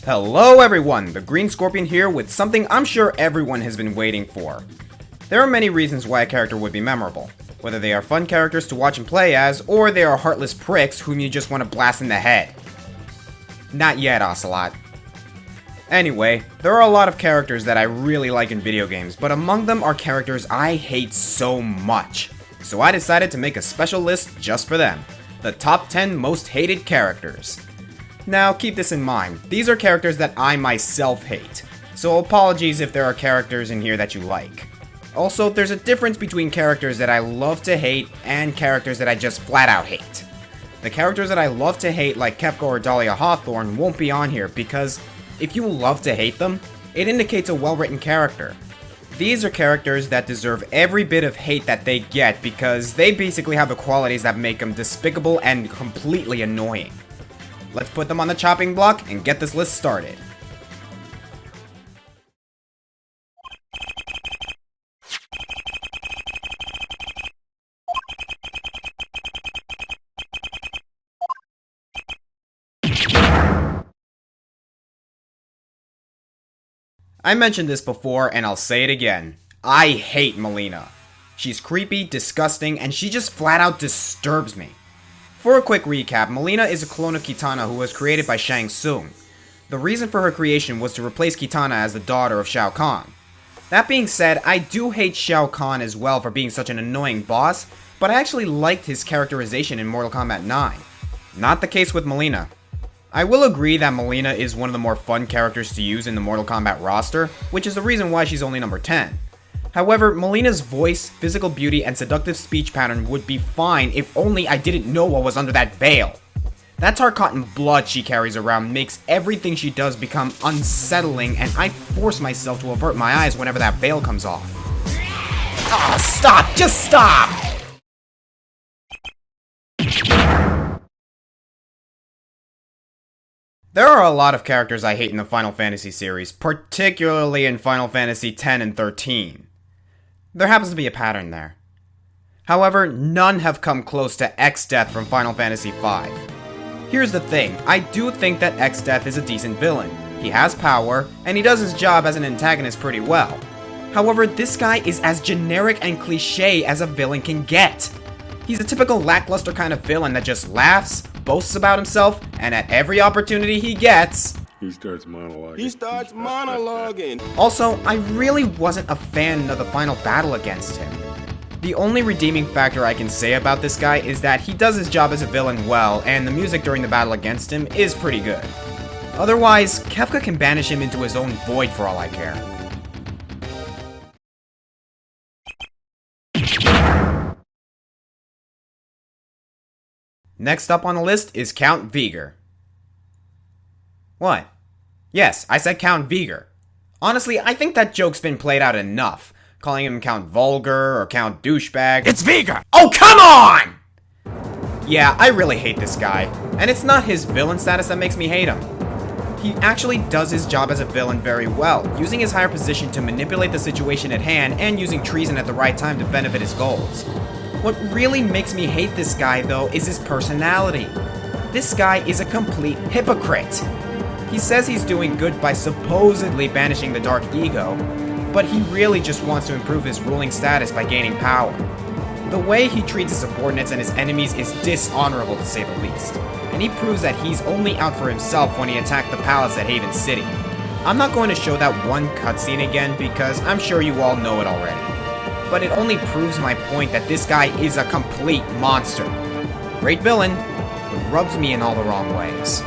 Hello everyone, the Green Scorpion here with something I'm sure everyone has been waiting for. There are many reasons why a character would be memorable, whether they are fun characters to watch and play as, or they are heartless pricks whom you just want to blast in the head. Not yet, Ocelot. Anyway, there are a lot of characters that I really like in video games, but among them are characters I hate so much. So I decided to make a special list just for them. The top 10 most hated characters. Now, keep this in mind, these are characters that I myself hate, so apologies if there are characters in here that you like. Also, there's a difference between characters that I love to hate and characters that I just flat out hate. The characters that I love to hate, like Kefka or Dahlia Hawthorne, won't be on here because if you love to hate them, it indicates a well-written character. These are characters that deserve every bit of hate that they get because they basically have the qualities that make them despicable and completely annoying. Let's put them on the chopping block and get this list started. I mentioned this before and I'll say it again. I hate Mileena. She's creepy, disgusting, and she just flat out disturbs me. For a quick recap, Mileena is a clone of Kitana who was created by Shang Tsung. The reason for her creation was to replace Kitana as the daughter of Shao Kahn. That being said, I do hate Shao Kahn as well for being such an annoying boss, but I actually liked his characterization in Mortal Kombat 9. Not the case with Mileena. I will agree that Mileena is one of the more fun characters to use in the Mortal Kombat roster, which is the reason why she's only number 10. However, Mileena's voice, physical beauty, and seductive speech pattern would be fine if only I didn't know what was under that veil. That Tarkatan blood she carries around makes everything she does become unsettling, and I force myself to avert my eyes whenever that veil comes off. Ah, stop! Just stop! There are a lot of characters I hate in the Final Fantasy series, particularly in Final Fantasy X and 13. There happens to be a pattern there. However, none have come close to Exdeath from Final Fantasy V. Here's the thing, I do think that Exdeath is a decent villain. He has power, and he does his job as an antagonist pretty well. However, this guy is as generic and cliche as a villain can get. He's a typical lackluster kind of villain that just laughs, boasts about himself, and at every opportunity he gets, He starts monologuing. Also, I really wasn't a fan of the final battle against him. The only redeeming factor I can say about this guy is that he does his job as a villain well, and the music during the battle against him is pretty good. Otherwise, Kefka can banish him into his own void for all I care. Next up on the list is Count Viger. What? Yes, I said Count Viger. Honestly, I think that joke's been played out enough. Calling him Count Vulgar or Count Douchebag. It's Viger! Oh, come on! Yeah, I really hate this guy. And it's not his villain status that makes me hate him. He actually does his job as a villain very well, using his higher position to manipulate the situation at hand and using treason at the right time to benefit his goals. What really makes me hate this guy, though, is his personality. This guy is a complete hypocrite. He says he's doing good by supposedly banishing the Dark Ego, but he really just wants to improve his ruling status by gaining power. The way he treats his subordinates and his enemies is dishonorable to say the least, and he proves that he's only out for himself when he attacked the palace at Haven City. I'm not going to show that one cutscene again because I'm sure you all know it already, but it only proves my point that this guy is a complete monster. Great villain, but rubs me in all the wrong ways.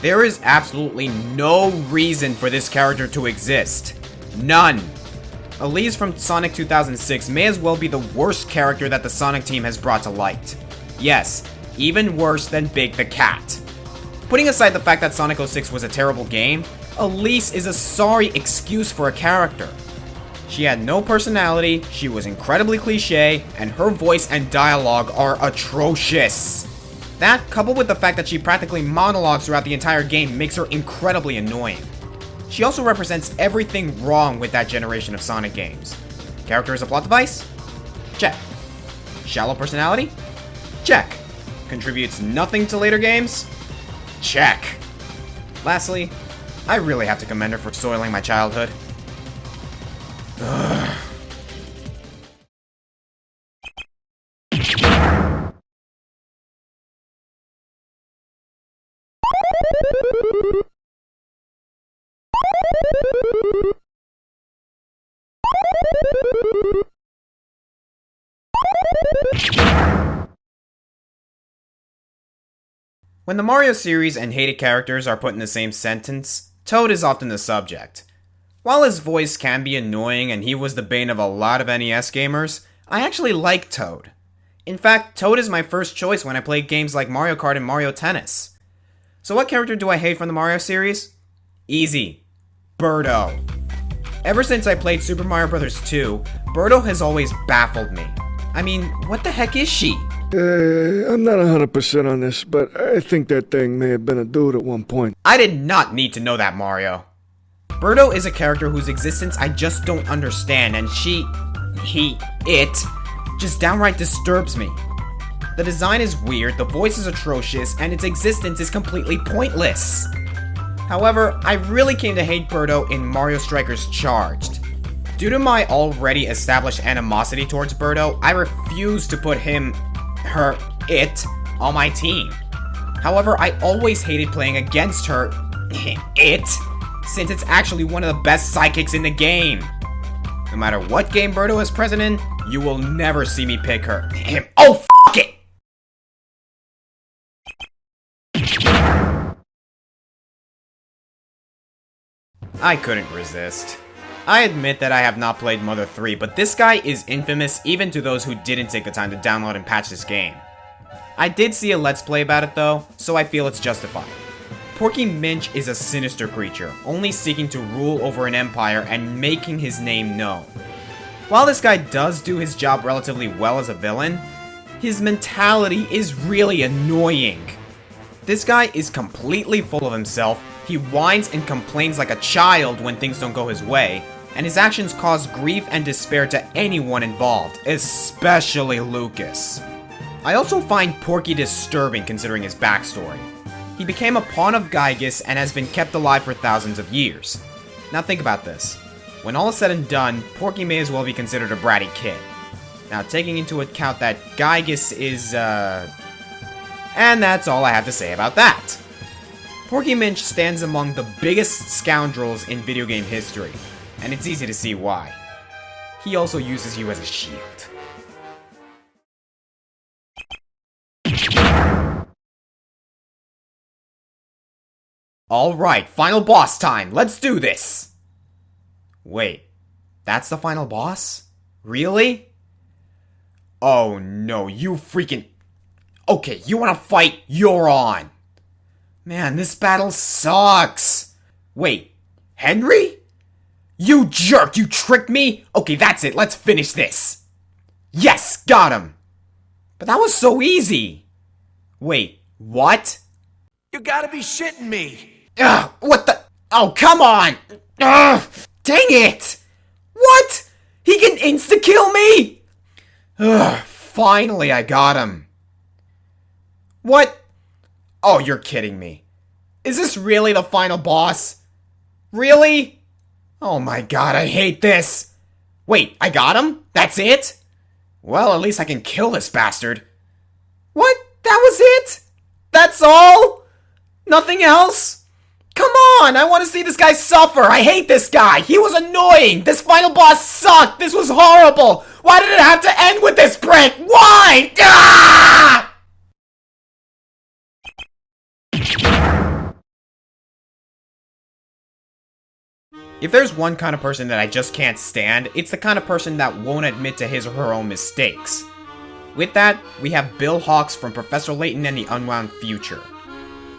There is absolutely no reason for this character to exist. None. Elise from Sonic 2006 may as well be the worst character that the Sonic team has brought to light. Yes, even worse than Big the Cat. Putting aside the fact that Sonic 06 was a terrible game, Elise is a sorry excuse for a character. She had no personality, she was incredibly cliche, and her voice and dialogue are atrocious. That, coupled with the fact that she practically monologues throughout the entire game, makes her incredibly annoying. She also represents everything wrong with that generation of Sonic games. Character as a plot device? Check. Shallow personality? Check. Contributes nothing to later games? Check. Lastly, I really have to commend her for soiling my childhood. Ugh. When the Mario series and hated characters are put in the same sentence, Toad is often the subject. While his voice can be annoying and he was the bane of a lot of NES gamers, I actually like Toad. In fact, Toad is my first choice when I play games like Mario Kart and Mario Tennis. So what character do I hate from the Mario series? Easy. Berto. Ever since I played Super Mario Bros. 2, Berto has always baffled me. I mean, what the heck is she? I'm not 100% on this, but I think that thing may have been a dude at one point. I did not need to know that, Mario. Berto is a character whose existence I just don't understand, and it just downright disturbs me. The design is weird, the voice is atrocious, and its existence is completely pointless. However, I really came to hate Berto in Mario Strikers Charged. Due to my already established animosity towards Berto, I refuse to put it on my team. However, I always hated playing against her, since it's actually one of the best sidekicks in the game. No matter what game Berto is present in, you will never see me pick her. Oh, f*** it! I couldn't resist. I admit that I have not played Mother 3, but this guy is infamous even to those who didn't take the time to download and patch this game. I did see a Let's Play about it though, so I feel it's justified. Porky Minch is a sinister creature, only seeking to rule over an empire and making his name known. While this guy does do his job relatively well as a villain, his mentality is really annoying. This guy is completely full of himself, he whines and complains like a child when things don't go his way, and his actions cause grief and despair to anyone involved, especially Lucas. I also find Porky disturbing considering his backstory. He became a pawn of Gygus and has been kept alive for thousands of years. Now think about this. When all is said and done, Porky may as well be considered a bratty kid. Now taking into account that Gygus is, and that's all I have to say about that. Porky Minch stands among the biggest scoundrels in video game history, and it's easy to see why. He also uses you as a shield. Alright, final boss time, let's do this! Wait, that's the final boss? Really? Oh no, you freaking... Okay, you wanna fight? You're on! Man, this battle sucks! Wait, Henry? You jerk, you tricked me? Okay, that's it, let's finish this! Yes, got him! But that was so easy! Wait, what? You gotta be shitting me! Ugh, what the? Oh, come on! Ugh, dang it! What? He can insta-kill me? Ugh, finally I got him. What? Oh, you're kidding me. Is this really the final boss? Really? Oh my god, I hate this. Wait, I got him? That's it? Well, at least I can kill this bastard. What? That was it? That's all? Nothing else? Come on, I want to see this guy suffer. I hate this guy. He was annoying. This final boss sucked. This was horrible. Why did it have to end with this prick? Why? Ah! If there's one kind of person that I just can't stand, it's the kind of person that won't admit to his or her own mistakes. With that, we have Bill Hawks from Professor Layton and the Unwound Future.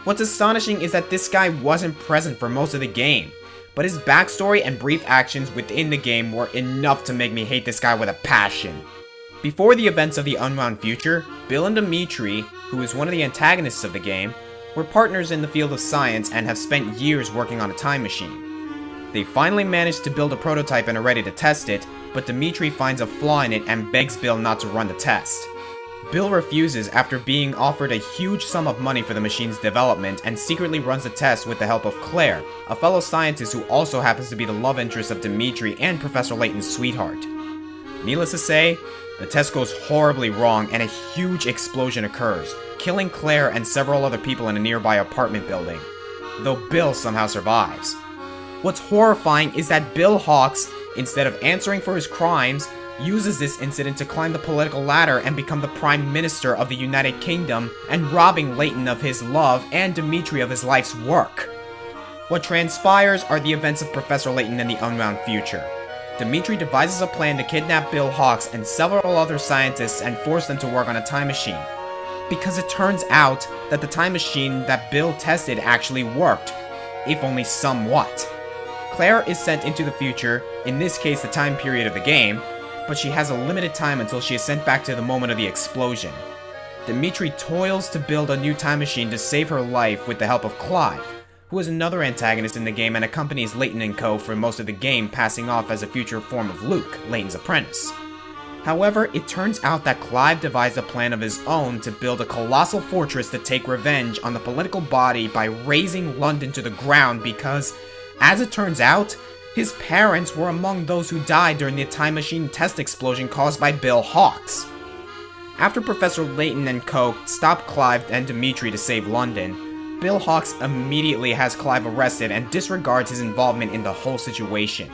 What's astonishing is that this guy wasn't present for most of the game, but his backstory and brief actions within the game were enough to make me hate this guy with a passion. Before the events of the Unwound Future, Bill and Dimitri, who is one of the antagonists of the game, were partners in the field of science and have spent years working on a time machine. They finally managed to build a prototype and are ready to test it, but Dimitri finds a flaw in it and begs Bill not to run the test. Bill refuses after being offered a huge sum of money for the machine's development and secretly runs the test with the help of Claire, a fellow scientist who also happens to be the love interest of Dimitri and Professor Layton's sweetheart. Needless to say, the test goes horribly wrong and a huge explosion occurs, killing Claire and several other people in a nearby apartment building, though Bill somehow survives. What's horrifying is that Bill Hawks, instead of answering for his crimes, uses this incident to climb the political ladder and become the Prime Minister of the United Kingdom and robbing Layton of his love and Dimitri of his life's work. What transpires are the events of Professor Layton in the unbound future. Dimitri devises a plan to kidnap Bill Hawks and several other scientists and force them to work on a time machine. Because it turns out that the time machine that Bill tested actually worked, if only somewhat. Claire is sent into the future, in this case the time period of the game, but she has a limited time until she is sent back to the moment of the explosion. Dimitri toils to build a new time machine to save her life with the help of Clive, who is another antagonist in the game and accompanies Layton and co. for most of the game, passing off as a future form of Luke, Layton's apprentice. However, it turns out that Clive devised a plan of his own to build a colossal fortress to take revenge on the political body by razing London to the ground because, as it turns out, his parents were among those who died during the time machine test explosion caused by Bill Hawks. After Professor Layton and co. stop Clive and Dimitri to save London, Bill Hawks immediately has Clive arrested and disregards his involvement in the whole situation.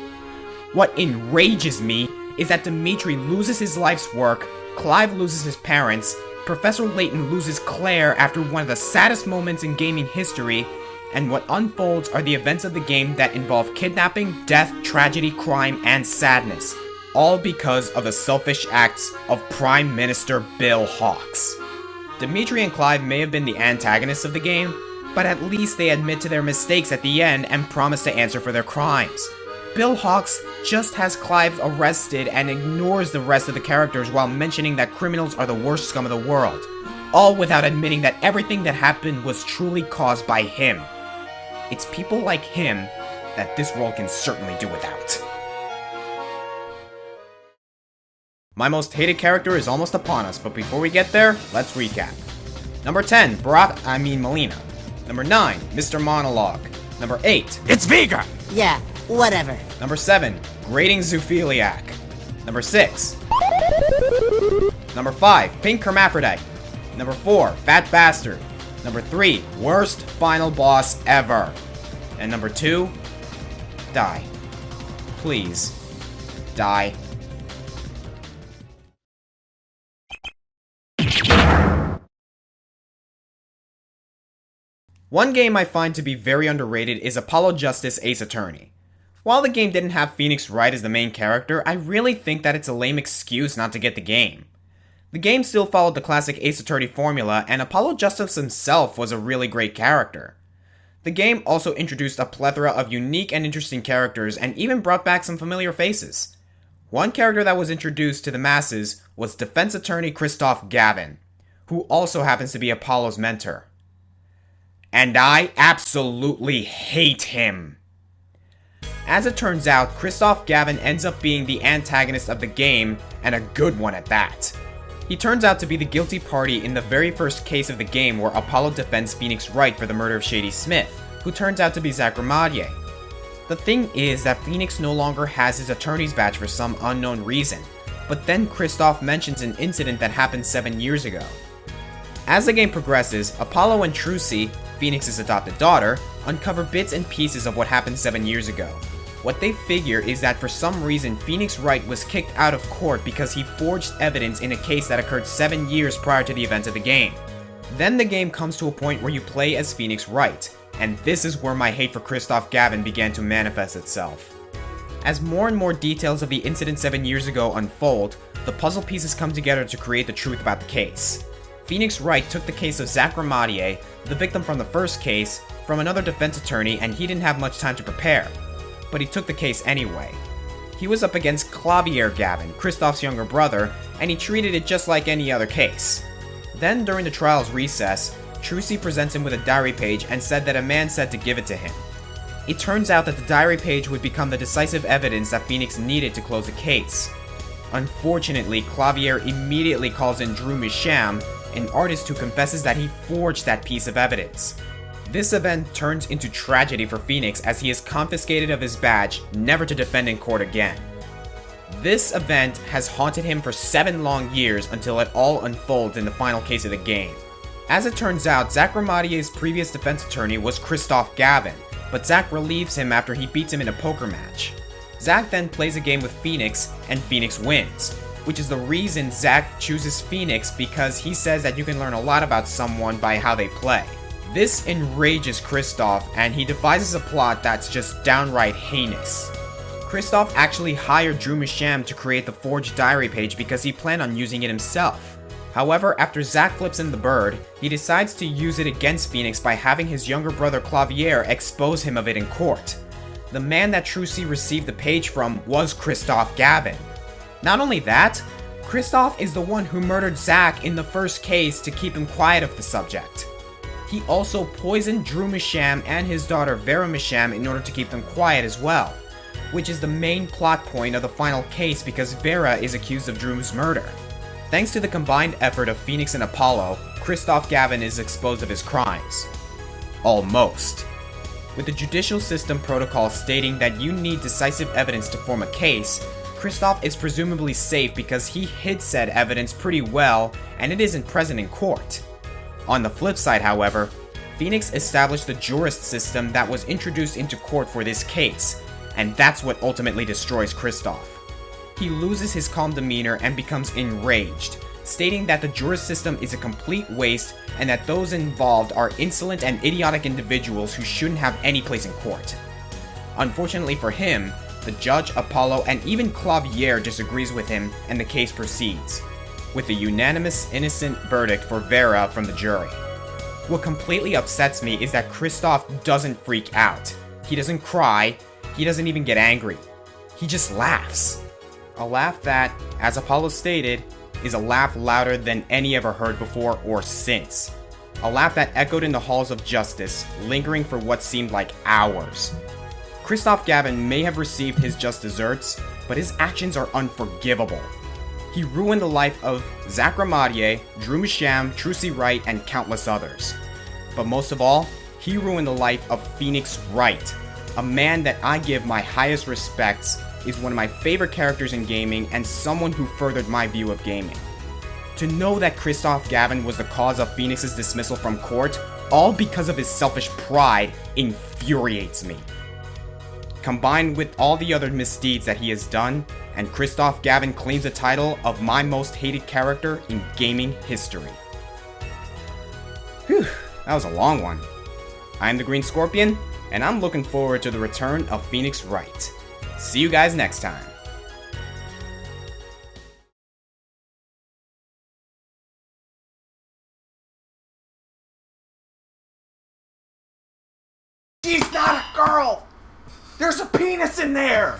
What enrages me is that Dimitri loses his life's work, Clive loses his parents, Professor Layton loses Claire after one of the saddest moments in gaming history, and what unfolds are the events of the game that involve kidnapping, death, tragedy, crime, and sadness, all because of the selfish acts of Prime Minister Bill Hawks. Dimitri and Clive may have been the antagonists of the game, but at least they admit to their mistakes at the end and promise to answer for their crimes. Bill Hawks just has Clive arrested and ignores the rest of the characters while mentioning that criminals are the worst scum of the world, all without admitting that everything that happened was truly caused by him. It's people like him that this world can certainly do without. My most hated character is almost upon us, but before we get there, let's recap. Number 10, Mileena. Number 9, Mr. Monologue. Number 8, It's Viger! Yeah, whatever. Number 7, Grating Zoophiliac. Number 6. Number 5, Pink Hermaphrodite. Number 4, Fat Bastard. Number 3, Worst Final Boss Ever. And number 2, Die. Please, die. One game I find to be very underrated is Apollo Justice Ace Attorney. While the game didn't have Phoenix Wright as the main character, I really think that it's a lame excuse not to get the game. The game still followed the classic Ace Attorney formula, and Apollo Justice himself was a really great character. The game also introduced a plethora of unique and interesting characters, and even brought back some familiar faces. One character that was introduced to the masses was defense attorney Christoph Gavin, who also happens to be Apollo's mentor. And I absolutely hate him. As it turns out, Christoph Gavin ends up being the antagonist of the game, and a good one at that. He turns out to be the guilty party in the very first case of the game where Apollo defends Phoenix Wright for the murder of Shady Smith, who turns out to be Zach Ramadier. The thing is that Phoenix no longer has his attorney's badge for some unknown reason, but then Christoph mentions an incident that happened 7 years ago. As the game progresses, Apollo and Trucy, Phoenix's adopted daughter, uncover bits and pieces of what happened 7 years ago. What they figure is that for some reason Phoenix Wright was kicked out of court because he forged evidence in a case that occurred 7 years prior to the events of the game. Then the game comes to a point where you play as Phoenix Wright, and this is where my hate for Christoph Gavin began to manifest itself. As more and more details of the incident 7 years ago unfold, the puzzle pieces come together to create the truth about the case. Phoenix Wright took the case of Zach Ramadier, the victim from the first case, from another defense attorney, and he didn't have much time to prepare. But he took the case anyway. He was up against Clavier Gavin, Christoph's younger brother, and he treated it just like any other case. Then, during the trial's recess, Trucy presents him with a diary page and said that a man said to give it to him. It turns out that the diary page would become the decisive evidence that Phoenix needed to close the case. Unfortunately, Clavier immediately calls in Drew Misham, an artist who confesses that he forged that piece of evidence. This event turns into tragedy for Phoenix as he is confiscated of his badge, never to defend in court again. This event has haunted him for 7 long years until it all unfolds in the final case of the game. As it turns out, Zach Ramadier's previous defense attorney was Christoph Gavin, but Zach relieves him after he beats him in a poker match. Zach then plays a game with Phoenix, and Phoenix wins, which is the reason Zach chooses Phoenix because he says that you can learn a lot about someone by how they play. This enrages Christoph, and he devises a plot that's just downright heinous. Christoph actually hired Drew Misham to create the forged diary page because he planned on using it himself. However, after Zach flips him the bird, he decides to use it against Phoenix by having his younger brother Clavier expose him of it in court. The man that Trucy received the page from was Christoph Gavin. Not only that, Christoph is the one who murdered Zach in the first case to keep him quiet of the subject. He also poisoned Drew Misham and his daughter Vera Misham in order to keep them quiet as well, which is the main plot point of the final case because Vera is accused of Drew's murder. Thanks to the combined effort of Phoenix and Apollo, Christoph Gavin is exposed of his crimes. Almost. With the judicial system protocol stating that you need decisive evidence to form a case, Christoph is presumably safe because he hid said evidence pretty well and it isn't present in court. On the flip side, however, Phoenix established the jurist system that was introduced into court for this case, and that's what ultimately destroys Christoph. He loses his calm demeanor and becomes enraged, stating that the jurist system is a complete waste and that those involved are insolent and idiotic individuals who shouldn't have any place in court. Unfortunately for him, the judge, Apollo, and even Clavier disagrees with him and the case proceeds, with a unanimous innocent verdict for Vera from the jury. What completely upsets me is that Christoph doesn't freak out. He doesn't cry, he doesn't even get angry. He just laughs. A laugh that, as Apollo stated, is a laugh louder than any ever heard before or since. A laugh that echoed in the halls of justice, lingering for what seemed like hours. Christoph Gavin may have received his just desserts, but his actions are unforgivable. He ruined the life of Zach Ramadier, Drew Misham, Trucy Wright, and countless others. But most of all, he ruined the life of Phoenix Wright, a man that I give my highest respects, is one of my favorite characters in gaming and someone who furthered my view of gaming. To know that Christoph Gavin was the cause of Phoenix's dismissal from court, all because of his selfish pride, infuriates me. Combined with all the other misdeeds that he has done, and Christoph Gavin claims the title of my most hated character in gaming history. Whew, that was a long one. I'm the Green Scorpion, and I'm looking forward to the return of Phoenix Wright. See you guys next time. She's not a girl! There's a penis in there!